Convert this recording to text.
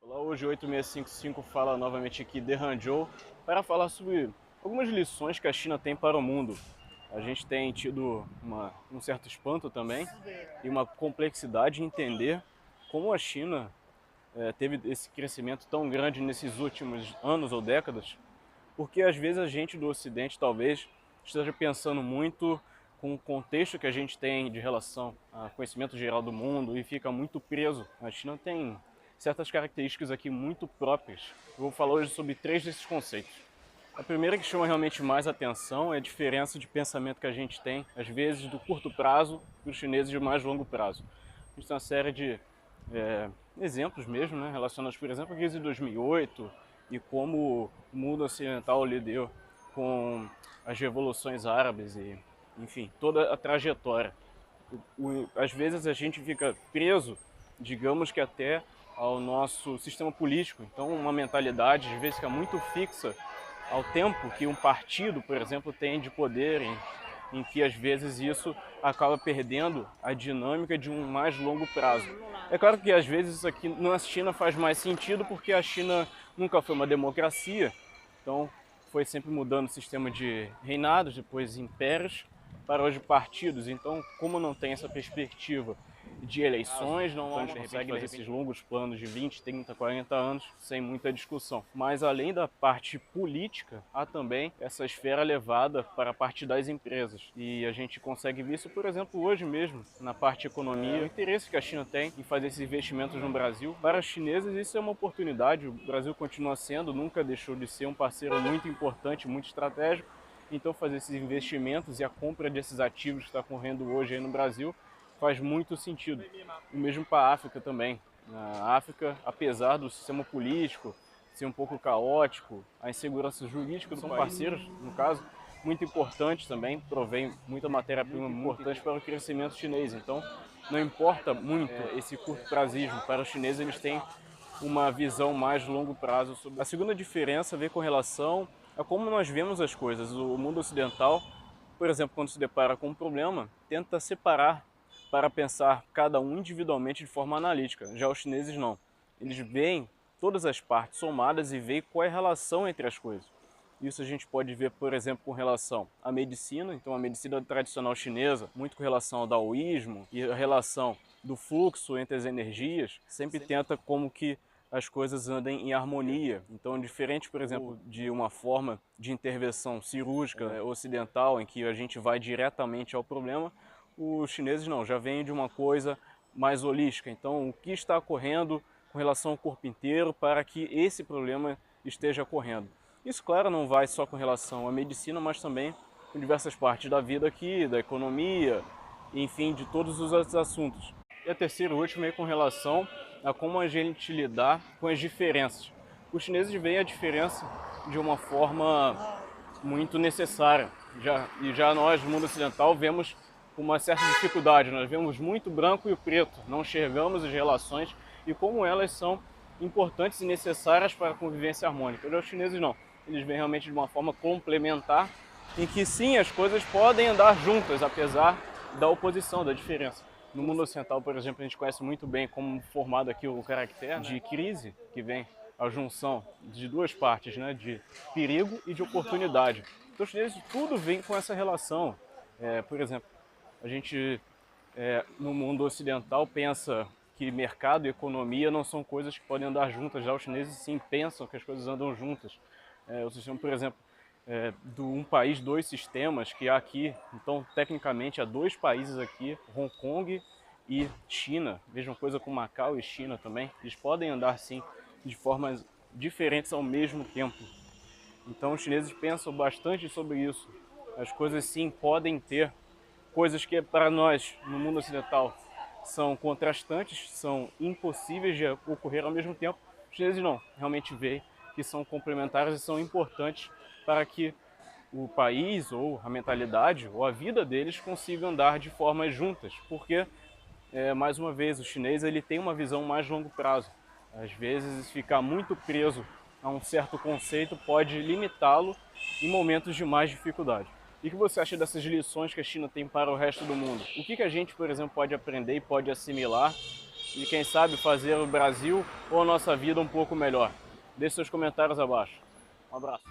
Olá, hoje 8655 fala novamente aqui de Hangzhou para falar sobre algumas lições que a China tem para o mundo. A gente tem tido um certo espanto também e uma complexidade em entender como a China teve esse crescimento tão grande nesses últimos anos ou décadas, porque às vezes a gente do Ocidente talvez esteja pensando muito com o contexto que a gente tem de relação a conhecimento geral do mundo e fica muito preso. A China tem certas características aqui muito próprias. Eu vou falar hoje sobre três desses conceitos. A primeira que chama realmente mais atenção é a diferença de pensamento que a gente tem, às vezes do curto prazo para os chineses de mais longo prazo. A gente tem uma série de exemplos mesmo, né, relacionados, por exemplo, à crise de 2008 e como o mundo ocidental lidou com as revoluções árabes e, enfim, toda a trajetória. Às vezes a gente fica preso, digamos que até ao nosso sistema político. Então, uma mentalidade, às vezes, fica muito fixa ao tempo que um partido, por exemplo, tem de poder, em que às vezes isso acaba perdendo a dinâmica de um mais longo prazo. É claro que às vezes isso aqui na China faz mais sentido porque a China nunca foi uma democracia, então foi sempre mudando o sistema de reinados, depois impérios, para hoje partidos. Então, como não tem essa perspectiva de eleições, não há consegue fazer esses longos planos de 20, 30, 40 anos sem muita discussão. Mas além da parte política, há também essa esfera levada para a parte das empresas. E a gente consegue ver isso, por exemplo, hoje mesmo, na parte economia, o interesse que a China tem em fazer esses investimentos no Brasil. Para os chineses isso é uma oportunidade, o Brasil continua sendo, nunca deixou de ser um parceiro muito importante, muito estratégico. Então fazer esses investimentos e a compra desses ativos que está ocorrendo hoje aí no Brasil faz muito sentido. O mesmo para a África também. Na África, apesar do sistema político ser um pouco caótico, a insegurança jurídica são parceiros, no caso, muito importantes também, provém muita matéria-prima importante para o crescimento chinês. Então, não importa muito esse curto prazismo. Para os chineses, eles têm uma visão mais longo prazo. A segunda diferença vem com relação a como nós vemos as coisas. O mundo ocidental, por exemplo, quando se depara com um problema, tenta separar para pensar cada um individualmente de forma analítica. Já os chineses não. Eles veem todas as partes somadas e veem qual é a relação entre as coisas. Isso a gente pode ver, por exemplo, com relação à medicina. Então, a medicina tradicional chinesa, muito com relação ao daoísmo e a relação do fluxo entre as energias, sempre tenta como que as coisas andem em harmonia. Então, diferente, por exemplo, de uma forma de intervenção cirúrgica ocidental, em que a gente vai diretamente ao problema, os chineses não, já vêm de uma coisa mais holística. Então, o que está ocorrendo com relação ao corpo inteiro para que esse problema esteja ocorrendo. Isso, claro, não vai só com relação à medicina, mas também com diversas partes da vida aqui, da economia, enfim, de todos os outros assuntos. E a terceira e última é com relação a como a gente lidar com as diferenças. Os chineses veem a diferença de uma forma muito necessária. Já nós, no mundo ocidental, vemos uma certa dificuldade. Nós vemos muito branco e o preto, não enxergamos as relações e como elas são importantes e necessárias para a convivência harmônica. Os chineses não, eles veem realmente de uma forma complementar, em que sim, as coisas podem andar juntas, apesar da oposição, da diferença. No mundo ocidental, por exemplo, a gente conhece muito bem como formado aqui o caractere de crise, que vem a junção de duas partes, né, de perigo e de oportunidade. Então, os chineses tudo vem com essa relação. Por exemplo, a gente no mundo ocidental pensa que mercado e economia não são coisas que podem andar juntas. Já os chineses sim pensam que as coisas andam juntas. O sistema, por exemplo, do um país, dois sistemas que há aqui. Então, tecnicamente, há dois países aqui, Hong Kong e China. Mesma coisa com Macau e China também. Eles podem andar sim de formas diferentes ao mesmo tempo. Então, os chineses pensam bastante sobre isso. As coisas sim podem ter coisas que para nós, no mundo ocidental, são contrastantes, são impossíveis de ocorrer ao mesmo tempo. Os chineses não, realmente veem que são complementares e são importantes para que o país, ou a mentalidade, ou a vida deles consiga andar de formas juntas. Porque, mais uma vez, o chinês ele tem uma visão mais longo prazo. Às vezes, ficar muito preso a um certo conceito pode limitá-lo em momentos de mais dificuldade. E o que você acha dessas lições que a China tem para o resto do mundo? O que a gente, por exemplo, pode aprender e pode assimilar e quem sabe fazer o Brasil ou a nossa vida um pouco melhor. Deixe seus comentários abaixo. Um abraço.